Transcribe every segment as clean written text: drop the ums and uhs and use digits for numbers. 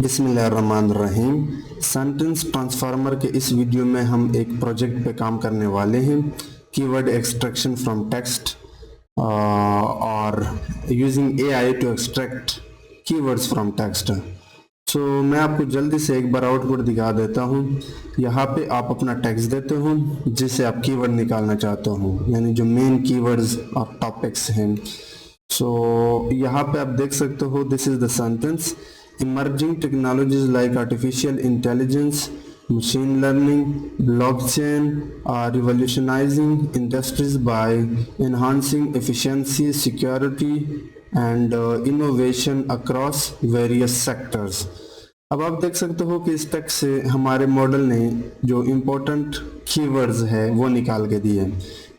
बिस्मिल्लाहिर्रहमानिर्रहीम। Sentence transformer के इस वीडियो में हम एक प्रोजेक्ट पे काम करने वाले हैं, कीवर्ड एक्सट्रैक्शन फ्रॉम टेक्स्ट और using AI to extract keywords from text. So मैं आपको जल्दी से एक बार आउटपुट दिखा देता हूँ। यहाँ पे आप अपना टेक्स्ट देते हो जिससे आप कीवर्ड निकालना चाहते हो, यानी जो मेन कीवर्ड्स और टॉपिक्स हैं। सो यहाँ पे आप देख सकते हो, this is the sentence. Emerging technologies like artificial intelligence, machine learning, blockchain are revolutionizing industries by enhancing efficiency, security and innovation across various sectors. अब आप देख सकते हो कि इस टेक्स्ट से हमारे मॉडल ने जो इम्पोर्टेंट कीवर्ड्स है वो निकाल के दिए,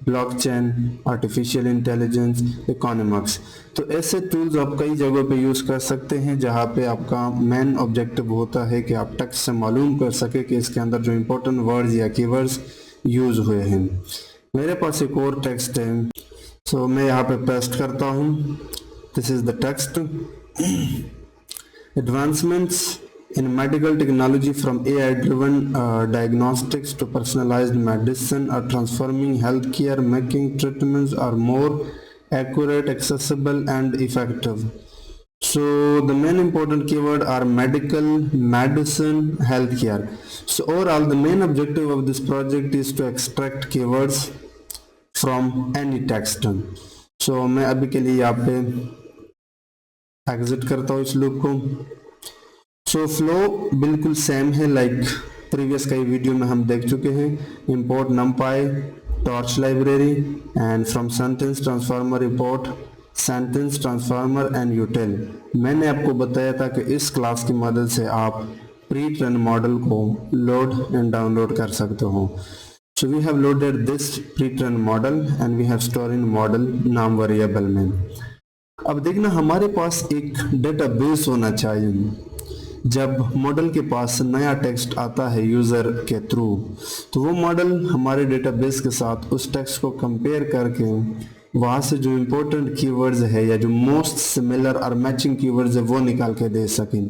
ब्लॉकचेन, आर्टिफिशियल इंटेलिजेंस, इकोनॉमिक्स। तो ऐसे टूल्स आप कई जगहों पे यूज़ कर सकते हैं जहाँ पे आपका मेन ऑब्जेक्टिव होता है कि आप टेक्स्ट से मालूम कर सके कि इसके अंदर जो इम्पोर्टेंट वर्ड्स या कीवर्ड्स यूज़ हुए हैं। मेरे पास एक और टेक्स्ट है, सो मैं यहाँ पे पेस्ट करता हूँ। This is the text. Advancements in medical technology, from AI driven diagnostics to personalized medicine, are transforming healthcare, making treatments are more accurate, accessible and effective. So the main important keyword are medical, medicine, healthcare. So overall the main objective of this project is to extract keywords from any text. So मैं अभी के लिए यहाँ पे exit करता हूँ इस loop को। सो फ्लो बिल्कुल सेम है लाइक प्रीवियस कई वीडियो में हम देख चुके हैं। Import numpy, torch library and from sentence transformer import sentence transformer and यूटिल। मैंने आपको बताया था कि इस क्लास की मदद से आप प्री ट्रेन मॉडल को लोड एंड डाउनलोड कर सकते हो। So we have loaded this pre train model and we have store in model नाम वेरिएबल में। अब देखना, हमारे पास एक डेटाबेस होना चाहिए। जब मॉडल के पास नया टेक्स्ट आता है यूज़र के थ्रू, तो वो मॉडल हमारे डेटाबेस के साथ उस टेक्स्ट को कंपेयर करके वहाँ से जो इम्पोर्टेंट कीवर्ड्स है या जो मोस्ट सिमिलर और मैचिंग कीवर्ड्स है वो निकाल के दे सकें।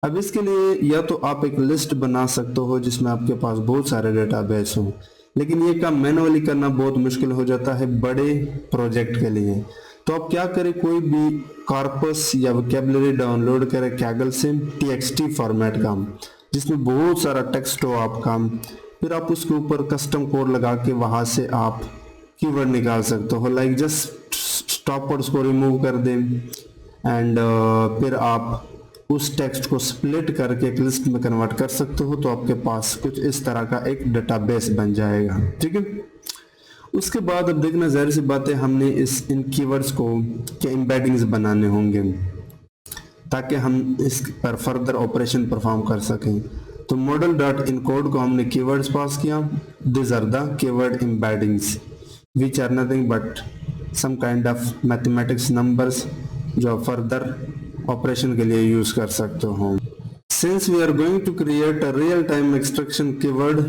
अब इसके लिए या तो आप एक लिस्ट बना सकते हो जिसमें आपके पास बहुत सारे डेटाबेस हों, लेकिन ये काम मैनुअली करना बहुत मुश्किल हो जाता है बड़े प्रोजेक्ट के लिए। तो आप क्या करें, कोई भी कॉर्पस या वोकैबुलरी डाउनलोड करें कैगल से, txt फॉर्मेट का, जिसमें बहुत सारा टेक्स्ट हो आपका। फिर आप उसके ऊपर कस्टम कोड लगा के वहां से आप कीवर्ड निकाल सकते हो, लाइक जस्ट स्टॉपर्स को रिमूव कर दें एंड फिर आप उस टेक्स्ट को स्प्लिट करके एक लिस्ट में कन्वर्ट कर सकते हो। तो आपके पास कुछ इस तरह का एक डेटाबेस बन जाएगा, ठीक है। उसके बाद अब देखना, जाहिर सी बात है, हमने इन कीवर्ड्स को के एम्बेडिंग्स बनाने होंगे ताकि हम इस पर फर्दर ऑपरेशन परफॉर्म कर सकें। तो मॉडल डॉट इनकोड को हमने कीवर्ड्स पास किया। This are the keyword embeddings which are nothing but some kind of mathematics numbers जो फर्दर ऑपरेशन के लिए यूज कर सकते हो। Since we are going to create a real time extraction keyword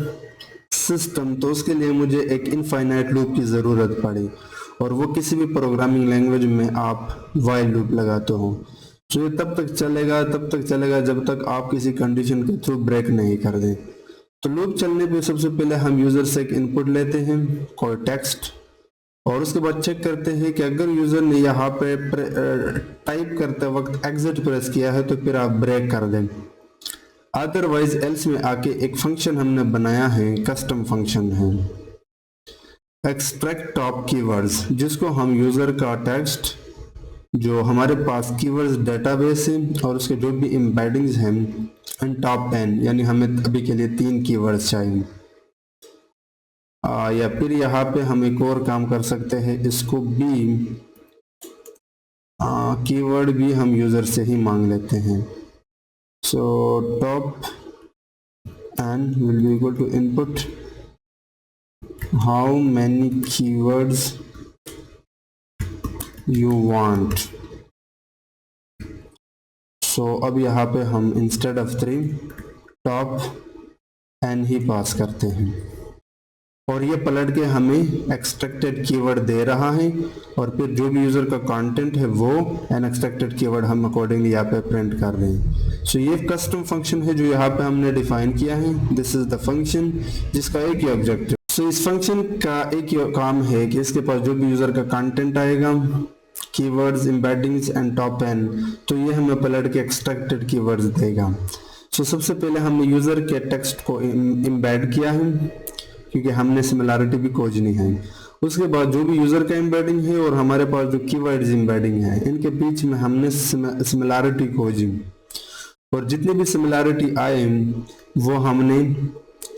system, तो उसके लिए मुझे एक इनफाइनाइट लूप की ज़रूरत पड़ी, और वो किसी भी प्रोग्रामिंग लैंग्वेज में आप वाइल लूप लगाते हो। तो ये तब तक चलेगा जब तक आप किसी कंडीशन के थ्रू ब्रेक नहीं कर दें। तो लूप चलने पे सबसे पहले हम यूज़र से एक इनपुट लेते हैं, कोई टेक्स्ट, और उसके बाद चेक करते हैं कि अगर यूज़र ने यहाँ पे टाइप करते वक्त एग्जिट प्रेस किया है तो फिर आप ब्रेक कर दें। अदरवाइज एल्स में आके एक फंक्शन हमने बनाया है, कस्टम फंक्शन है एक्सट्रैक्ट टॉप कीवर्ड्स, जिसको हम यूजर का टेक्स्ट जो हमारे पास कीवर्ड्स डेटाबेस है और उसके जो भी एम्बेडिंग्स हैं एंड टॉप n, यानी हमें अभी के लिए 3 कीवर्ड्स चाहिए। या फिर यहाँ पे हम एक और काम कर सकते हैं, इसको भी कीवर्ड भी हम यूजर से ही मांग लेते हैं। So top n will be equal to input how many keywords you want. So अब यहाँ पे हम instead of 3 top n ही पास करते हैं। और ये पलट के हमें एक्सट्रैक्टेड कीवर्ड दे रहा है, और फिर जो भी यूजर का कंटेंट है वो एन एक्सट्रैक्टेड कीवर्ड हम अकॉर्डिंगली यहाँ पे प्रिंट कर रहे हैं। सो ये कस्टम फंक्शन है जो यहाँ पे हमने डिफाइन किया है। दिस इज द फंक्शन जिसका एक ही ऑब्जेक्टिव। सो इस फंक्शन का एक ही काम है कि इसके पास जो भी यूजर का कंटेंट आएगा, keywords, embeddings and top N, तो ये हमें पलट के एक्सट्रैक्टेड कीवर्ड्स देगा। सो सबसे पहले हमने यूजर के टेक्स्ट को एम्बेड किया है क्योंकि हमने सिमिलैरिटी भी खोजनी है। उसके बाद जो भी यूजर का एम्बेडिंग है और हमारे पास जो कीवर्ड्स एम्बेडिंग है, इनके बीच में हमने सिमिलैरिटी खोजी, और जितनी भी सिमिलैरिटी आए वो हमने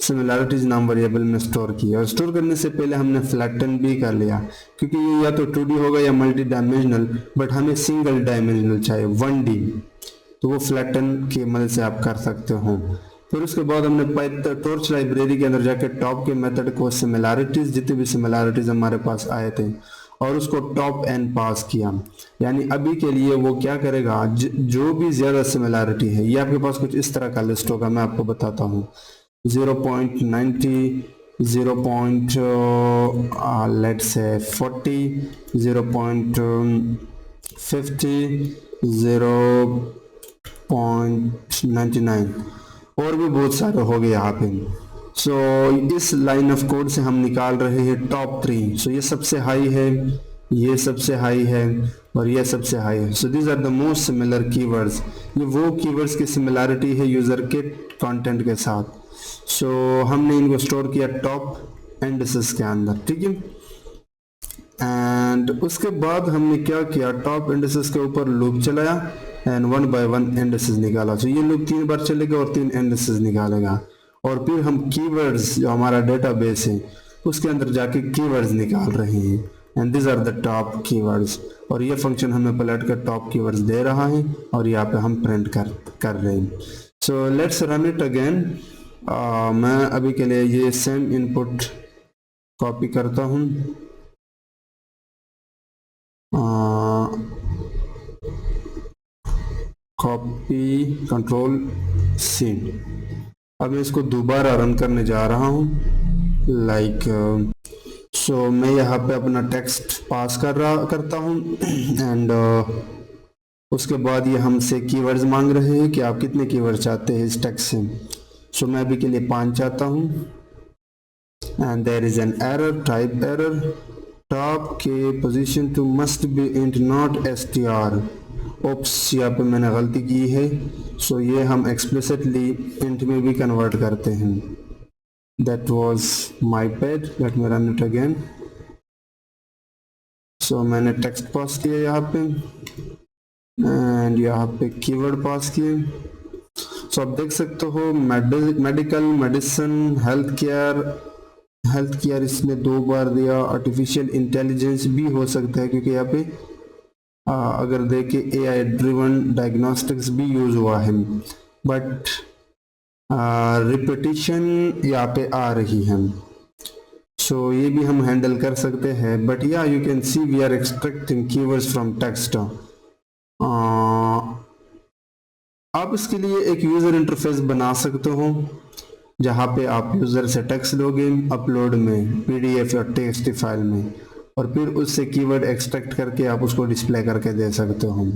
सिमिलैरिटीज नाम वेरिएबल में स्टोर किया। और स्टोर करने से पहले हमने फ्लैटन भी कर लिया क्योंकि ये या तो 2D होगा या मल्टी डायमेंशनल, बट हमें सिंगल डायमेंशनल चाहिए 1D, तो वो फ्लैटन की मदद से आप कर सकते हो। फिर उसके बाद हमने टॉर्च लाइब्रेरी के अंदर जाके टॉप के मेथड को सिमिलैरिटीज, जितनी भी सिमिलैरिटीज हमारे पास आए थे, और उसको टॉप एन पास किया। यानी अभी के लिए वो क्या करेगा, जो भी ज्यादा सिमिलैरिटी है, ये आपके पास कुछ इस तरह का लिस्ट होगा, मैं आपको बताता हूँ। 0.90, 0.let's say 40, 0.50, 0.99 और भी बहुत सारे हो गए यहाँ पे। सो इस लाइन ऑफ कोड से हम निकाल रहे हैं टॉप 3। सो ये सबसे हाई है, ये सबसे हाई है और ये सबसे हाई है। So these are the most similar keywords. ये वो कीवर्ड्स की सिमिलैरिटी है यूजर के कंटेंट के साथ। सो हमने इनको स्टोर किया टॉप इंडिसेस के अंदर, ठीक है। एंड उसके बाद हमने क्या किया, टॉप इंडिसेस के ऊपर लूप चलाया एंड 1 बाय 1 इंडिसेस निकाला। तो ये लूप 3 बार चलेगा और 3 इंडिसेस निकालेगा, और फिर हम कीवर्ड्स जो हमारा डेटाबेस है उसके अंदर जाके कीवर्ड्स निकाल रहे हैं, and this are the top keywords. और ये फंक्शन हमें पलट कर टॉप कीवर्ड्स दे रहा है और यहाँ पे हम प्रिंट कर रहे हैं। So let's run it again. मैं अभी के लिए ये सेम इनपुट कॉपी करता हूँ, कॉपी कंट्रोल सी। अब मैं इसको दोबारा रन करने जा रहा हूँ सो मैं यहाँ पे अपना टेक्स्ट पास करता हूँ एंड उसके बाद ये हमसे कीवर्ड्स मांग रहे हैं कि आप कितने कीवर्ड चाहते हैं इस टेक्स्ट से। सो मैं अभी के लिए 5 चाहता हूँ and there is an error, type error, top के position to must be int not str। Oops, यहाँ पे मैंने गलती की है। सो ये हम एक्सप्लिसिटली इंट में भी कन्वर्ट करते हैं। That was my bad, let me run it again. So मैंने टेक्स्ट पास किया यहाँ पे एंड यहाँ पे कीवर्ड पास किए। सो आप देख सकते हो मेडिकल, मेडिसिन, हेल्थ केयर इसमें 2 बार दिया। आर्टिफिशियल इंटेलिजेंस भी हो सकता है क्योंकि यहाँ पे अगर देखे AI ड्रिवन डायग्नोस्टिक्स भी यूज हुआ है, बट रिपीटिशन यहाँ पे आ रही है। सो ये भी हम हैंडल कर सकते हैं, बट या you can see we are extracting keywords from text. आप इसके लिए एक यूजर इंटरफेस बना सकते हो जहाँ पे आप यूजर से टेक्स्ट लोगे अपलोड में PDF या TXT फाइल में, और फिर उससे कीवर्ड एक्सट्रैक्ट करके आप उसको डिस्प्ले करके दे सकते हो।